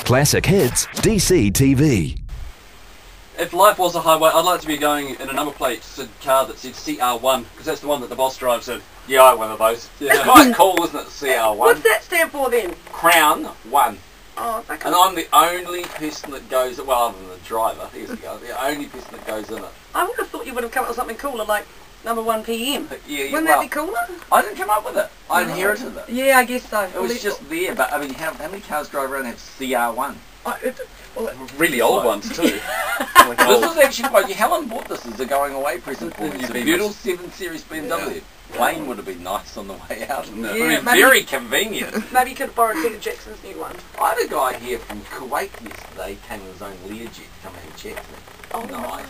Classic Hits DCTV. If life was a highway, I'd like to be going in a number plate car that said CR1, because that's the one that the boss drives in. Yeah, I have one of those. Yeah. It's quite cool, isn't it, the CR1? What's that stand for then? Crown 1. Oh, okay. And I'm the only person that goes, well, other than the driver, here's the guy, the only person that goes in it. I would have thought you would have come up with something cooler like number 1 PM. Yeah, Wouldn't well, that be cooler? I didn't come up with it. I inherited it. Yeah, I guess so. It was just there, but I mean, how many cars drive around and have CR1? Really old ones too. This is actually quite, Helen bought this as a going away present for me. It's a beautiful 7 Series BMW. Yeah. Plane would have been nice on the way out. No. Yeah, It would be very convenient. Maybe you could have borrowed Peter Jackson's new one. I had a guy here from Kuwait yesterday, came in his own Learjet to come and check me. Oh, Nice.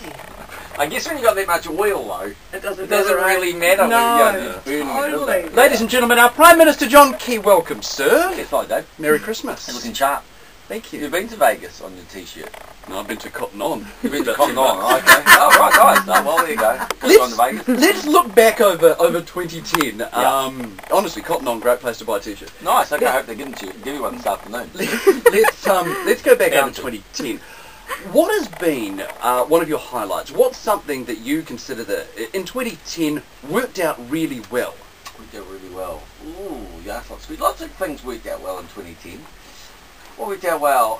I guess when you got that much oil though, It doesn't really matter No, when you're burning it, totally. does it? Ladies and gentlemen, our Prime Minister John Key, welcome, sir. Yes, hi Dave. Merry Christmas. You're looking sharp. Thank you. You've been to Vegas on your t-shirt. No, I've been to Cotton On. You've been to Cotton On, okay. Oh, right, nice. Oh, well, there you go. Good on to Vegas. Let's look back over 2010. Honestly, Cotton On, great place to buy a t-shirt. Nice, okay, I hope they give you one this afternoon. Let's go back over 2010. What has been one of your highlights? What's something that you consider that in 2010 worked out really well? Worked out really well. Ooh, yeah, lots of things worked out well in 2010. What worked out well?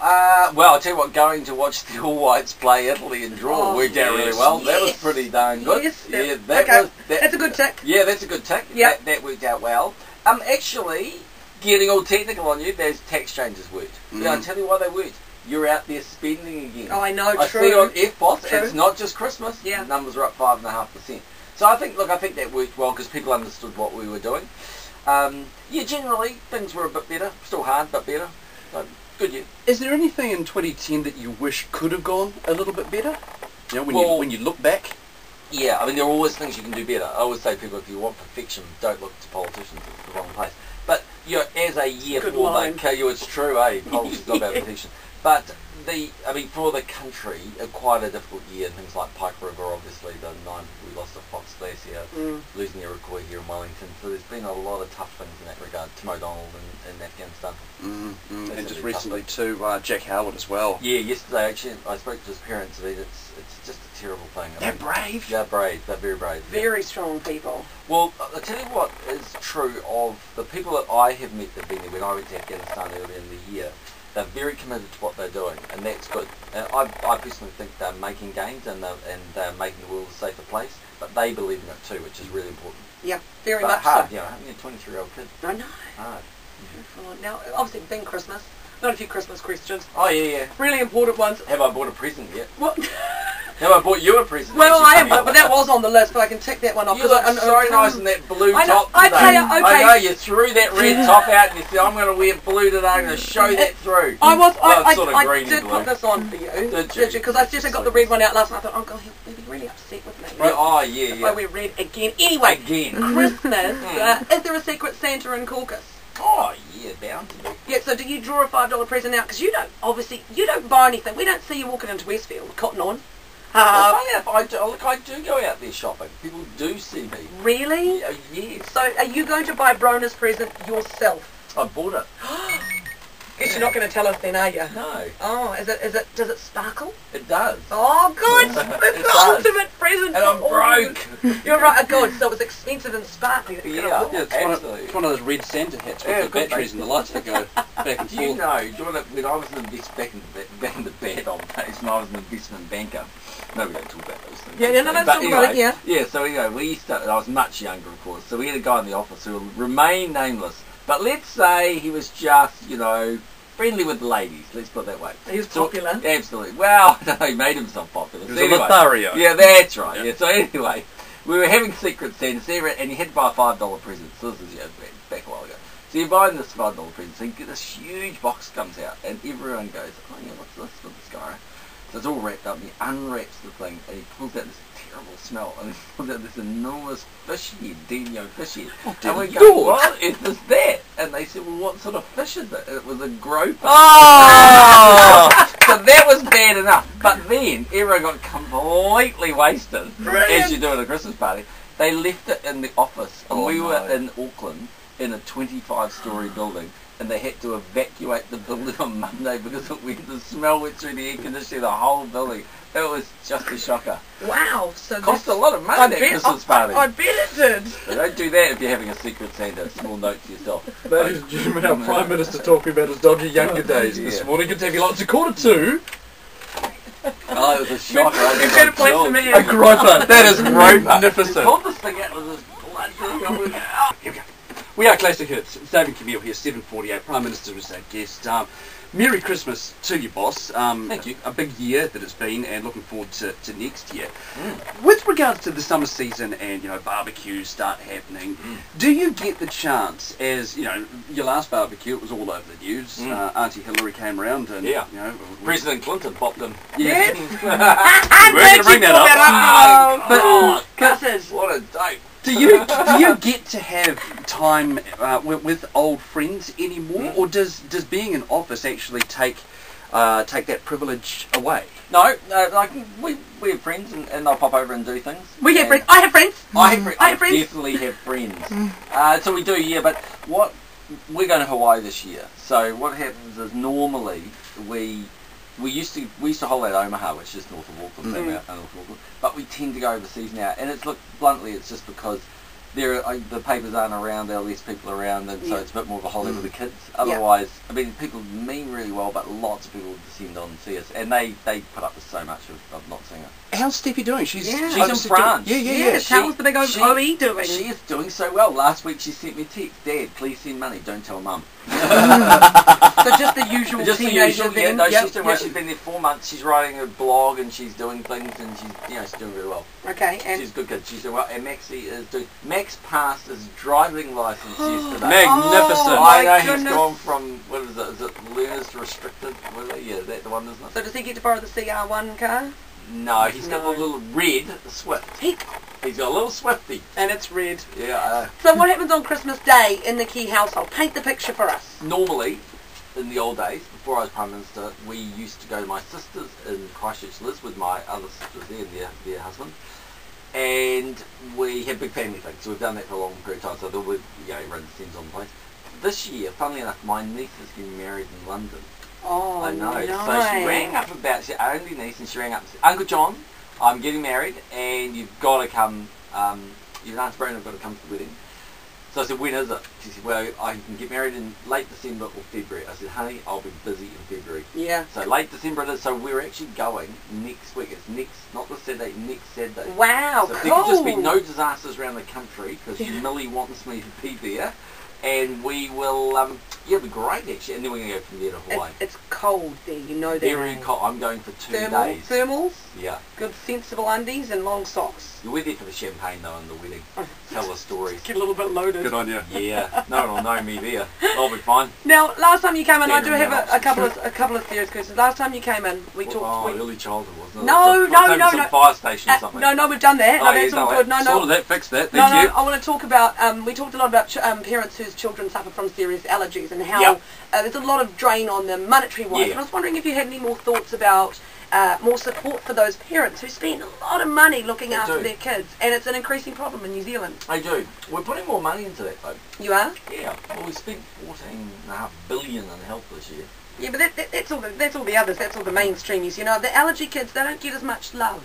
Well, I'll tell you what, going to watch the All Whites play Italy and draw worked out really well. Yes. That was pretty darn good. Yes. Yeah, That's a good tick. Yeah, that's a good tick. Yeah. That worked out well. Actually, getting all technical on you, those tax changes worked. Yeah, I'll tell you why they worked. You're out there spending again. Oh, I know, I true. see on FBOS, True. it's not just Christmas. Yeah. The numbers are up 5.5%. So I think that worked well because people understood what we were doing. Yeah, generally things were a bit better. Still hard, but better. So, good year. Is there anything in 2010 that you wish could have gone a little bit better? You know, when you look back. Yeah, I mean there are always things you can do better. I always say to people, if you want perfection, don't look to politicians. It's the wrong place. But as a year Good for line. it's true, politics is not about perfection. But for the country, quite a difficult year. Things like Pike River, obviously, we lost a Fox Glacier, losing the Iroquois here in Wellington. So there's been a lot of tough things in that regard. Tim O'Donnell in Afghanistan. And just recently too, Jack Howard as well. Yeah, yesterday actually, I spoke to his parents. It's just a terrible thing. They're brave. They're brave. They're very brave. Very strong people. Well, I'll tell you what is true of the people that I have met that have been there when I went to Afghanistan earlier in the year. They're very committed to what they're doing, and that's good. And I personally think they're making gains and they're making the world a safer place, but they believe in it too, which is really important. Yeah, very But much hard, so. you know, having a 23-year-old kid. I know. Hard. Now, obviously, it's been Christmas. Got a few Christmas questions. Oh, yeah. Really important ones. Have I bought a present yet? What? Have I bought you a present? Well, I Actually, haven't, but that was on the list, but I can tick that one off. You look so nice in that blue I know, top I today. tell you, okay. I know, you threw that red top out and you said, I'm going to wear blue today, I'm going to show that through. I did put this on for you. Did you? Because I just got the red one out last night. I thought, oh God, he'll be really upset with me. Right. Oh, yeah, If I wear red again. Anyway, Christmas, is there a secret Santa in Caucus? Oh, yeah, bound to be. Yeah, so do you draw a $5 present out? Because you don't buy anything. We don't see you walking into Westfield, Cotton On. Well, funny enough, I do go out there shopping. People do see me. Really? Yes. So are you going to buy Brona's present yourself? I bought it. Guess you're not going to tell us then, are you? No. Oh, does it sparkle? It does. Oh, good. It's It the does. ultimate present. And I'm for all broke. of us. You're right. Good. So it was expensive and sparkly. Yeah. It's one of those red Santa hats with the batteries and the lights that go back and Do you forth. know, when I was an back in the bad old days, when I was an investment banker, no, we don't talk about those things. Yeah, no, let's But talk about it, yeah. Yeah, so I was much younger, of course, so we had a guy in the office who will remain nameless, but let's say he was just, friendly with the ladies, let's put it that way. He was popular. Absolutely. Well, no, he made himself popular. He was a Lothario. Yeah, that's right. Yeah. So anyway, we were having Secret Santa, and you had to buy a $5 present. So this is back a while ago. So you're buying this $5 present, so you get this huge box comes out, and everyone goes, oh yeah, what's this for this guy? So it's all wrapped up, and he unwraps the thing, and he pulls out this terrible smell, and he pulls out this enormous fish head, Dino fish head. And we go, what is that? And they said, well, what sort of fish is it? And it was a groper. Oh! So that was bad enough. But then, everyone got completely wasted, as you do at a Christmas party. They left it in the office, and we were in Auckland, in a 25-storey building, and they had to evacuate the building on Monday because the smell went through the air conditioning, the whole building. It was just a shocker. Wow. So Cost a lot of money, that Christmas party. I bet it did. So don't do that if you're having a secret Santa. Small note to yourself. Ladies and gentlemen, our Prime Minister talking about his dodgy younger days this morning. Good to have you lots of $1:45. Oh, it was a shocker. You better play for me. A groper. That is magnificent. Pulled this thing out with his blood. Here we go. We are Classic Hits. It's David Camille here, 7:48. Prime Minister is our guest. Merry Christmas to you, boss. Thank you. A big year that it's been, and looking forward to next year. With regards to the summer season and, barbecues start happening, do you get the chance, as, your last barbecue, it was all over the news, Auntie Hillary came around and, President Clinton popped in. Yeah. I'm We're going to bring that up. But What a dope. Do you get to have time with old friends anymore, or does being in office actually take that privilege away? No, we have friends and they'll pop over and do things. we have friends. I have friends. I have I have friends. definitely have friends. So we do, yeah, but we're going to Hawaii this year. So what happens is normally we used to hold at Omaha, which is north of Auckland, but we tend to go overseas now. And bluntly, it's just because the papers aren't around, there are less people around, and so it's a bit more of a holiday with the kids. Otherwise, I mean, people mean really well, but lots of people descend on and see us, and they put up with so much of not seeing us. How's Steffi doing? She's in France. Yeah, how's the big old OE doing? She is doing so well. Last week she sent me a text, Dad, please send money, don't tell Mum. So just the usual teenager thing. She's doing well. She's been there 4 months. She's writing a blog and she's doing things and she's doing very well. Okay, and she's a good kid. She's doing well. And Maxie is doing. Max passed his driving license yesterday. Magnificent! I know he's gone from what is it? Is it learners restricted? Yeah, that's the one, isn't it? so does he get to borrow the CR1 car? No, he's got the little red Swift. He's got a little Swifty. And it's red. Yeah. So what happens on Christmas Day in the Key household? Paint the picture for us. Normally, in the old days, before I was Prime Minister, we used to go to my sisters in Christchurch, Liz, with my other sisters there and their husband. And we had big family things, so we've done that for a long period of time, so there would, everyone descends on the place. This year, funnily enough, my niece is getting married in London. Oh, I know. Nice. So she rang up she's our only niece, and she rang up and said, Uncle John, I'm getting married, and you've got to come, your Aunt Brandon have got to come to the wedding. So I said, when is it? She said, well, I can get married in late December or February. I said, honey, I'll be busy in February. Yeah. So late December it is, so we're actually going next week. It's not this Saturday, next Saturday. Wow, so cool. there could just be no disasters around the country, because Millie wants me to be there. And we will, it'll be great actually, and then we're going to go from there to Hawaii. It's cold there, you know that. Very cold. I'm going for 2 days. Thermals? Yeah. Good sensible undies and long socks. We're there for the champagne though and the wedding. Tell the stories. Get a little bit loaded. Good on you. Yeah, no one will know me there. I'll be fine. Now, last time you came in, I do Better have a couple of serious questions. Last time you came in, we talked. Early childhood, wasn't it? No. Some fire station or something. No, we've done that. Oh, That's all good. No. Sorted that, fixed that. Thank you. I want to talk about. We talked a lot about parents whose children suffer from serious allergies and how there's a lot of drain on them monetary wise. Yeah. And I was wondering if you had any more thoughts about more support for those parents who spend a lot of money looking after their kids, and it's an increasing problem in New Zealand. They do. We're putting more money into that though. You are? Yeah. Well, we spent $14.5 billion in health this year. Yeah, but that's all the others. That's all the mainstreamies. The allergy kids, they don't get as much love.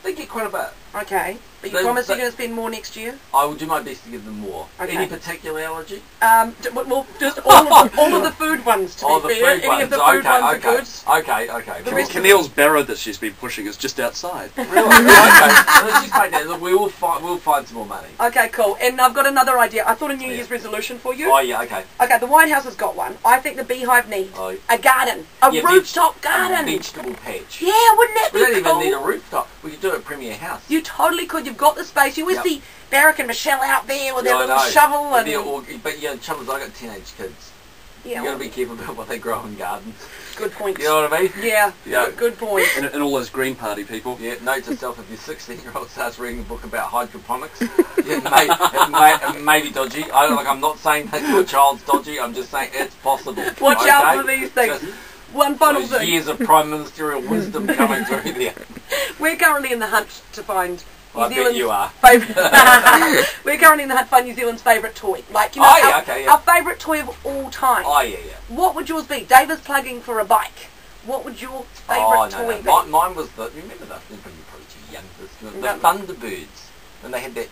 They get quite a bit. Okay. But you promise you're going to spend more next year? I will do my best to give them more. Okay. Any particular allergy? Well, just all of the food ones, to be fair. Any of the food ones are good. Okay. Camille's barrow that she's been pushing is just outside. Really? Okay. Let's just make that. Look, we'll find some more money. Okay, cool. And I've got another idea. I thought a New Year's resolution for you. Oh, yeah, okay. Okay, the White House has got one. I think the Beehive needs a garden. A rooftop garden. A vegetable patch. Yeah, wouldn't that be cool? We don't even need a rooftop. We could do it at Premier House. You totally could. You've got the space. You always see Barrack and Michelle out there with their little shovel. But the trouble is, I've got teenage kids. Yeah, you got to be careful about what they grow in gardens. Good point. You know what I mean? Yeah. Good point. And all those Green Party people. Yeah, note to self, if your 16-year-old starts reading a book about hydroponics, it may be dodgy. I'm not saying that your child's dodgy, I'm just saying it's possible. Watch out for these things. One final thing. Years of prime ministerial wisdom coming through there. We're currently in the hunt to find I bet you are. We're currently in the hunt for New Zealand's favourite toy. Like, you know, Oh, yeah, okay, yeah. our favourite toy of all time. Oh, yeah, yeah. What would yours be? David's plugging for a bike. What would your favourite toy be? Mine was the, remember that, you're probably too young for this, the Thunderbirds. And they had that,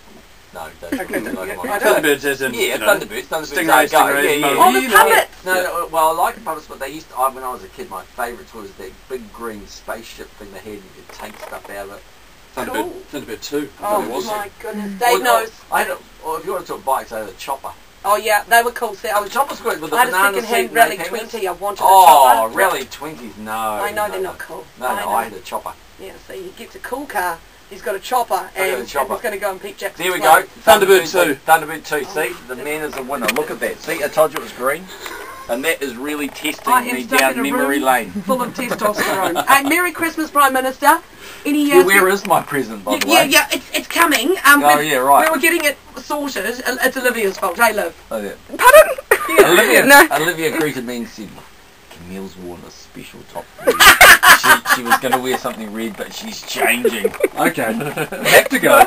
no, don't. Thunderbirds as in, yeah, you know, Thunderbirds. Stingrays, Yeah. Oh, the puppets! No, well, I like the puppets, but they used to, when I was a kid, my favourite toy was that big green spaceship thing they had, and you could take stuff out of it. Thunderbird 2. Oh my goodness, Dave knows. If you want to talk bikes, I had a chopper. Oh yeah, they were cool. See, The chopper's great with the I had a banana second-hand seat Rally and 20. I wanted a Oh, chopper. Rally 20s, no. I know they're not cool. No, I had a chopper. Yeah, see, he gets a cool car. He's got a chopper, and he's going to go and Pete Jackson's There we go. Thunderbird 2. Thunderbird 2. See, the man is a winner. Look at that. See, I told you it was green. And that is really testing me down memory lane. Full of testosterone. Merry Christmas, Prime Minister. Any? Where is my present, by the way? Yeah, it's coming. Oh yeah, right. We were getting it sorted. It's Olivia's fault. Hey, Liv. Oh yeah. Pardon? Olivia greeted me and said, Camille's worn a special top for you. she was going to wear something red, but she's changing. Okay. Have to go.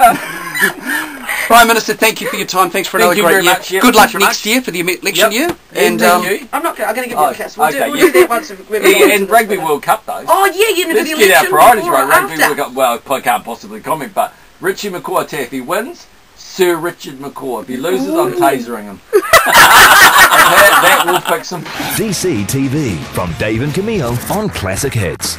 Prime Minister, thank you for your time. Thanks for another great year. Much, yeah. Good luck next year for the election year. And I'm not. I'm going to give you a kiss. We'll do that once. And Rugby World Cup though. Oh yeah, Let's get our priorities right. Rugby World Cup. Well, I can't possibly comment, but Richie McCaw, if he wins, Sir Richard McCaw. If he loses, I'm tasering him. that will fix him. DCTV from Dave and Camille on Classic Hits.